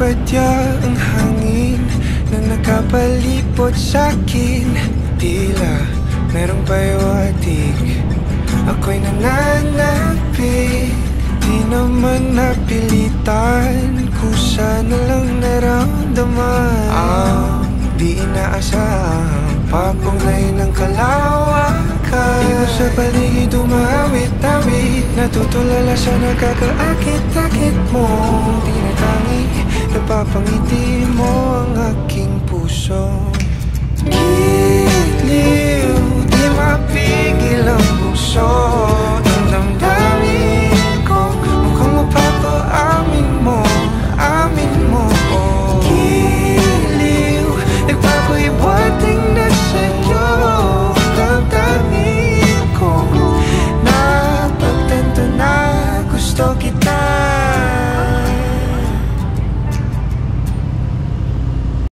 badya ang hangin na nakapalipot sa'kin. Tila merong pahiwatig, ako'y nananapit. Di naman napilitan, kusa na lang naramdaman. Ang di inaasahang papunglay ng kalawakan. Di mo sa paligid umawit-awit, natutulala sa nakakaakit-akit mo. Di na tangi, napapangiti mo ang aking puso. Giliw